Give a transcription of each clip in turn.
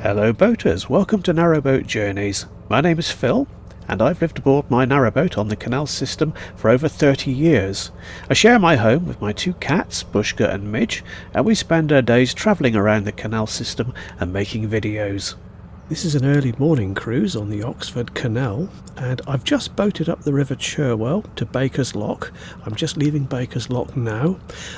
Hello boaters, welcome to Narrowboat Journeys. My name is Phil and I've lived aboard my narrowboat on the canal system for over 30 years. I share my home with my two cats, Bushka and Midge, and we spend our days travelling around the canal system and making videos. This is an early morning cruise on the Oxford Canal, and I've just boated up the River Cherwell to Baker's Lock. I'm just leaving Baker's Lock now.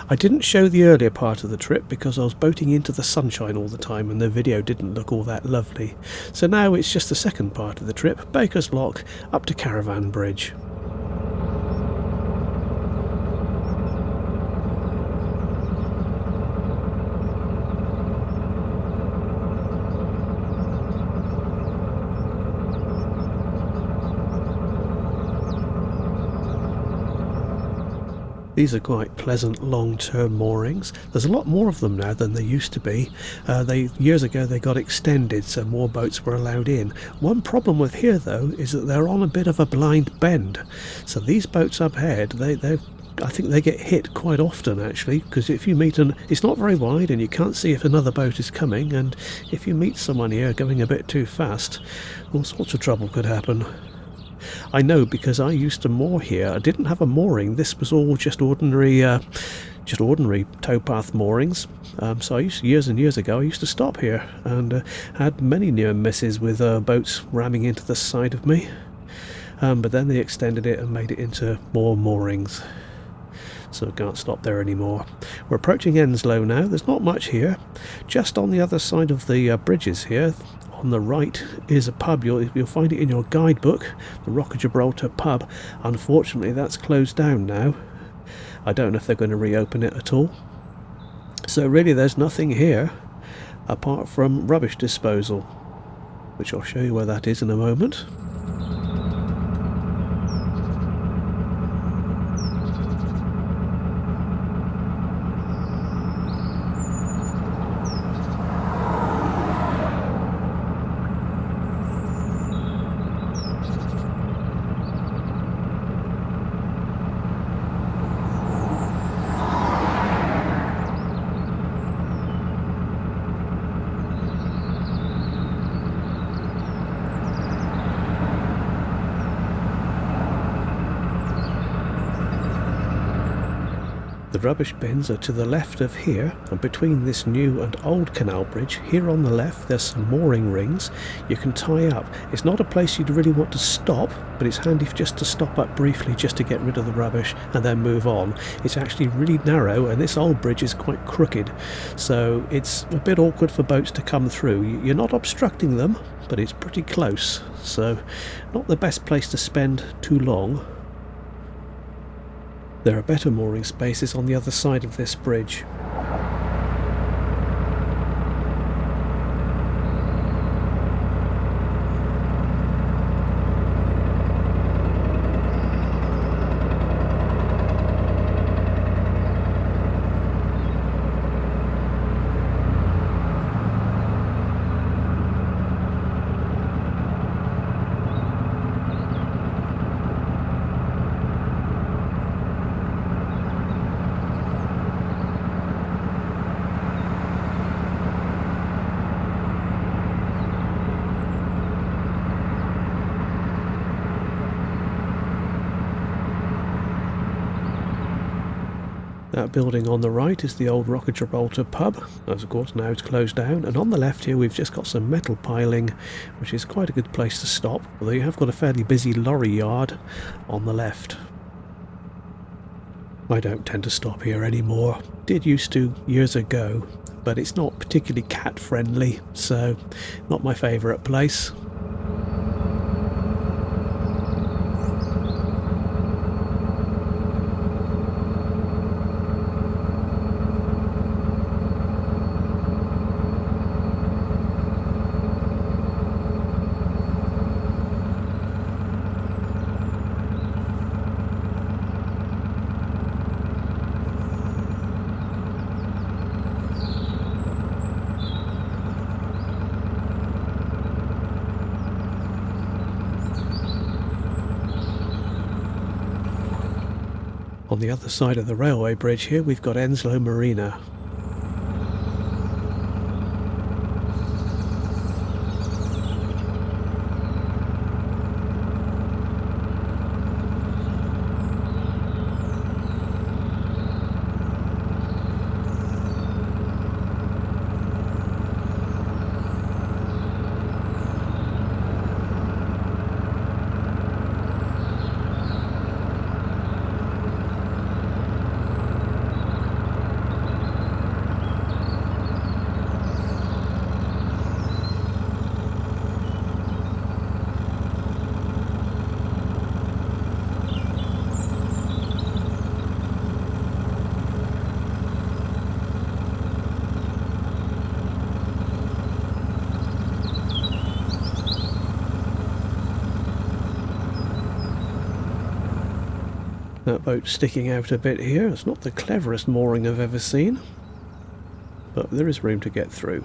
I didn't show the earlier part of the trip because I was boating into the sunshine all the time and the video didn't look all that lovely. So now it's just the second part of the trip, Baker's Lock up to Caravan Bridge. These are quite pleasant long-term moorings. There's a lot more of them now than there used to be. Years ago they got extended so more boats were allowed in. One problem with here though is that they're on a bit of a blind bend. So these boats up ahead, I think they get hit quite often actually, because if you meet it's not very wide and you can't see if another boat is coming, and if you meet someone here going a bit too fast, all sorts of trouble could happen. I know because I used to moor here. I didn't have a mooring. This was all just ordinary towpath moorings. So years and years ago I used to stop here and had many near misses with boats ramming into the side of me. But then they extended it and made it into more moorings. So I can't stop there anymore. We're approaching Enslow now. There's not much here. Just on the other side of the bridges here, on the right is a pub. You'll find it in your guidebook, the Rock of Gibraltar pub. Unfortunately that's closed down now. I don't know if they're going to reopen it at all. So really there's nothing here apart from rubbish disposal, which I'll show you where that is in a moment. The rubbish bins are to the left of here, and between this new and old canal bridge, here on the left there's some mooring rings you can tie up. It's not a place you'd really want to stop, but it's handy just to stop up briefly just to get rid of the rubbish and then move on. It's actually really narrow and this old bridge is quite crooked, so it's a bit awkward for boats to come through. You're not obstructing them, but it's pretty close, so not the best place to spend too long. There are better mooring spaces on the other side of this bridge. That building on the right is the old Rock of Gibraltar pub, as of course now it's closed down, and on the left here we've just got some metal piling, which is quite a good place to stop, although you have got a fairly busy lorry yard on the left. I don't tend to stop here anymore. Did used to years ago, but it's not particularly cat friendly, so not my favourite place. On the other side of the railway bridge here we've got Enslow Marina. That boat sticking out a bit here. It's not the cleverest mooring I've ever seen, but there is room to get through.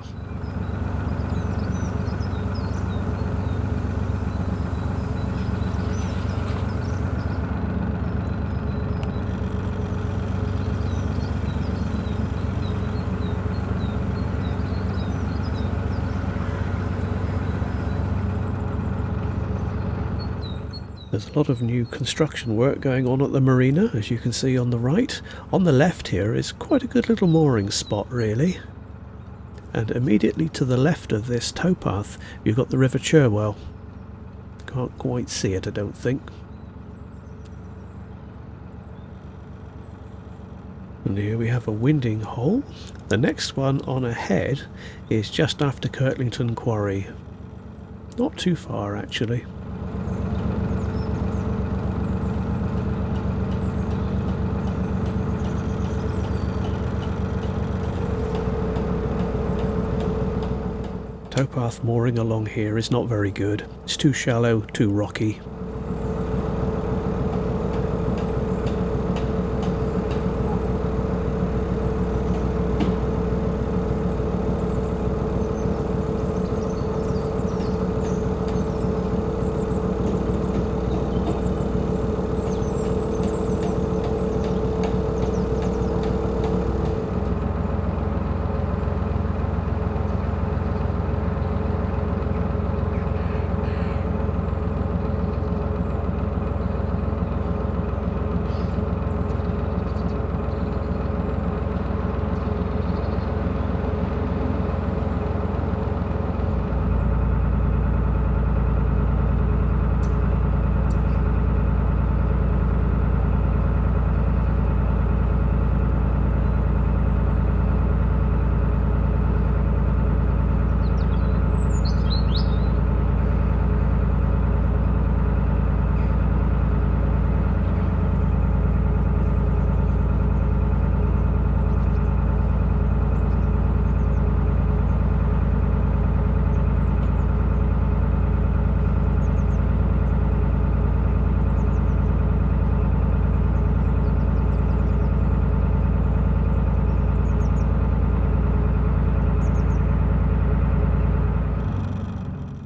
There's a lot of new construction work going on at the marina, as you can see on the right. On the left here is quite a good little mooring spot, really. And immediately to the left of this towpath, you've got the River Cherwell. Can't quite see it, I don't think. And here we have a winding hole. The next one on ahead is just after Kirtlington Quarry. Not too far, actually. Towpath mooring along here is not very good. It's too shallow, too rocky.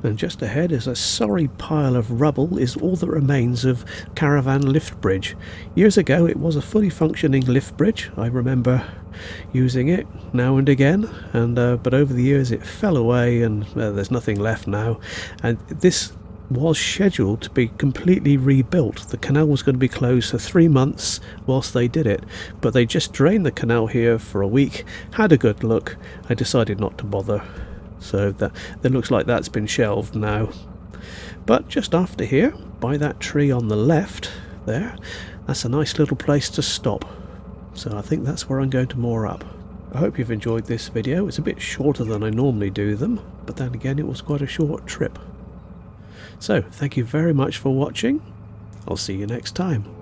And just ahead is a sorry pile of rubble, is all that remains of Caravan lift bridge. Years ago it was a fully functioning lift bridge. I remember using it now and again, and but over the years it fell away, and there's nothing left now. And this was scheduled to be completely rebuilt. The canal was going to be closed for 3 months whilst they did it, but they just drained the canal here for a week, had a good look, I decided not to bother. So that it looks like that's been shelved now. But just after here, by that tree on the left there, that's a nice little place to stop. So I think that's where I'm going to moor up. I hope you've enjoyed this video. It's a bit shorter than I normally do them, but then again it was quite a short trip. So thank you very much for watching. I'll see you next time.